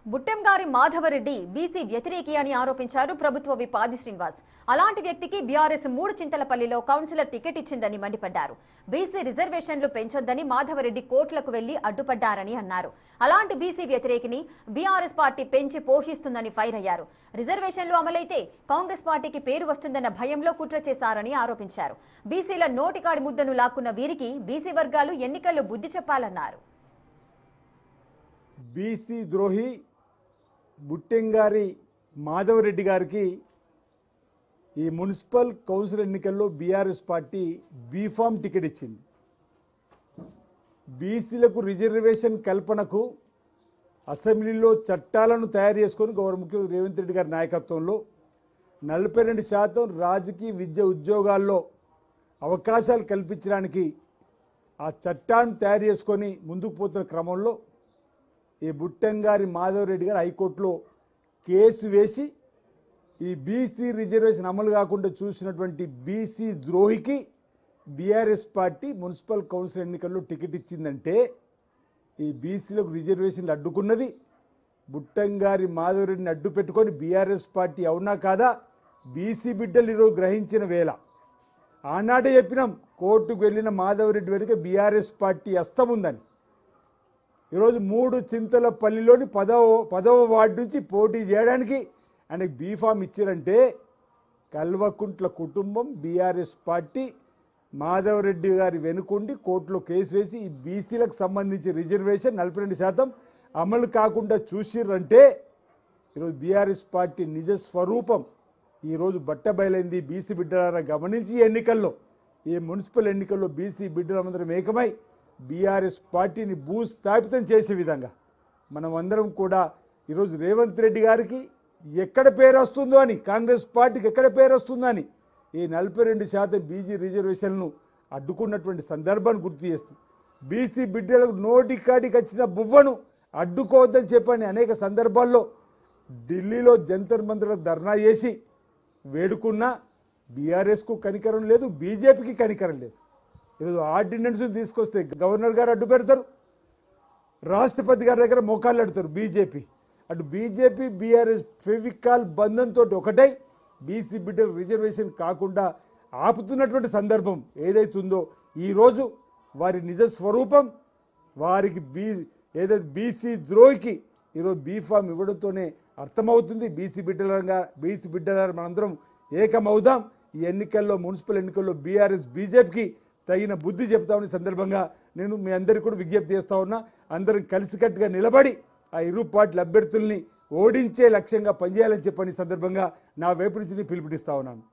బుట్టెంగారి Madhava Reddy BC వ్యతిరేకి అని ఆరోపించారు ప్రభుత్వ విప్ ఆది శ్రీనివాస్. అలాంటి వ్యక్తికి బీఆర్ఎస్ 3 చింతలపల్లిలో కౌన్సిలర్ టికెట్ ఇచ్చిందని మండిపడ్డారు. బీసీ రిజర్వేషన్లు పెంచొద్దని మాధవరెడ్డి కోర్టులకు వెళ్లి అడ్డుపడ్డారని అన్నారు. అలాంటి బీసీ వ్యతిరేకిని బీఆర్ఎస్ పార్టీ పెంచి పోషిస్తుందని ఫైర్ అయ్యారు. రిజర్వేషన్లు అమలైతే కాంగ్రెస్ పార్టీకి పేరు వస్తుందన్న భయంలో కుట్ర చేశారని ఆరోపించారు. బీసీల నోటికాడి ముద్దను లాక్కున్న వీరికి బీసీ వర్గాలు ఎన్నికల్లో బుద్ధి చెప్పాలన్నారు. బీసీ ద్రోహి బుట్టెంగారి మాధవరెడ్డి గారికి ఈ మున్సిపల్ కౌన్సిల్ ఎన్నికల్లో బీఆర్ఎస్ పార్టీ బీఫామ్ టికెట్ ఇచ్చింది. బీసీలకు రిజర్వేషన్ కల్పనకు అసెంబ్లీలో చట్టాలను తయారు చేసుకొని ముఖ్యమంత్రి రేవంత్ రెడ్డి గారి నాయకత్వంలో 42% రాజకీయ విద్య ఉద్యోగాల్లో అవకాశాలు కల్పించడానికి ఆ చట్టాన్ని తయారు చేసుకొని ముందుకు పోతున్న క్రమంలో ఈ బుట్టెంగారి మాధవరెడ్డి గారు హైకోర్టులో కేసు వేసి ఈ బీసీ రిజర్వేషన్ అమలు కాకుండా చూసినటువంటి బీసీ ద్రోహికి బీఆర్ఎస్ పార్టీ మున్సిపల్ కౌన్సిల్ ఎన్నికల్లో టికెట్ ఇచ్చిందంటే ఈ బీసీలకు రిజర్వేషన్లు అడ్డుకున్నది బుట్టెంగారి మాధవరెడ్డిని అడ్డు పెట్టుకొని బీఆర్ఎస్ పార్టీ అవునా కాదా బీసీ బిడ్డలు ఈరోజు గ్రహించిన వేళ. ఆనాడే చెప్పినాం కోర్టుకు వెళ్ళిన మాధవరెడ్డి వెనుక బీఆర్ఎస్ పార్టీ హస్తం ఉందని. ఈరోజు 3 చింతలపల్లిలోని 10వ వార్డు నుంచి పోటీ చేయడానికి ఆయనకు బీఫామ్ ఇచ్చారంటే కల్వకుంట్ల కుటుంబం బీఆర్ఎస్ పార్టీ మాధవరెడ్డి గారి వెనుకుండి కోర్టులో కేసు వేసి ఈ బీసీలకు సంబంధించి రిజర్వేషన్ 42% అమలు కాకుండా చూసిర్రంటే ఈరోజు బీఆర్ఎస్ పార్టీ నిజ స్వరూపం ఈరోజు బట్టబయలైంది. బీసీ బిడ్డలారా గమనించి ఎన్నికల్లో ఈ మున్సిపల్ ఎన్నికల్లో బీసీ బిడ్డలందరం ఏకమై బీఆర్ఎస్ పార్టీని భూస్థాపితం చేసే విధంగా మనం అందరం కూడా ఈరోజు రేవంత్ రెడ్డి గారికి ఎక్కడ పేరు వస్తుందో అని కాంగ్రెస్ పార్టీకి ఎక్కడ పేరు వస్తుందో అని ఈ 42% బీసీ రిజర్వేషన్లను అడ్డుకున్నటువంటి సందర్భాన్ని గుర్తు చేస్తూ బీసీ బిడ్డలకు నోటికాడికి వచ్చిన బువ్వను అడ్డుకోవద్దని చెప్పని అనేక సందర్భాల్లో ఢిల్లీలో జంతర్ మంతర్లకు ధర్నా చేసి వేడుకున్నా బీఆర్ఎస్కు కనికరం లేదు, బీజేపీకి కనికరం లేదు. ఈరోజు ఆర్డినెన్స్ తీసుకొస్తే గవర్నర్ గారు అడ్డు పెడతారు, రాష్ట్రపతి గారి దగ్గర మోకాళ్ళు అడుతారు బీజేపీ. అటు బీజేపీ బీఆర్ఎస్ ఫెవికాల్ బంధంతో ఒకటై బీసీ బిడ్డలు రిజర్వేషన్ కాకుండా ఆపుతున్నటువంటి సందర్భం ఏదైతుందో ఈరోజు వారి నిజ స్వరూపం వారికి ఏదైతే బీసీ ద్రోహికి ఈరోజు బీఫామ్ ఇవ్వడంతోనే అర్థమవుతుంది. బీసీ బిడ్డలారా మనందరం ఏకమవుదాం. ఈ ఎన్నికల్లో మున్సిపల్ ఎన్నికల్లో బీఆర్ఎస్ బీజేపీకి తగిన బుద్ధి చెప్తామని సందర్భంగా నేను మీ అందరికీ కూడా విజ్ఞప్తి చేస్తా ఉన్నా. అందరం కలిసికట్టుగా నిలబడి ఆ ఇరు పార్టీల అభ్యర్థుల్ని ఓడించే లక్ష్యంగా పనిచేయాలని చెప్పని సందర్భంగా నా వైపు నుంచి పిలుపునిస్తా ఉన్నాను.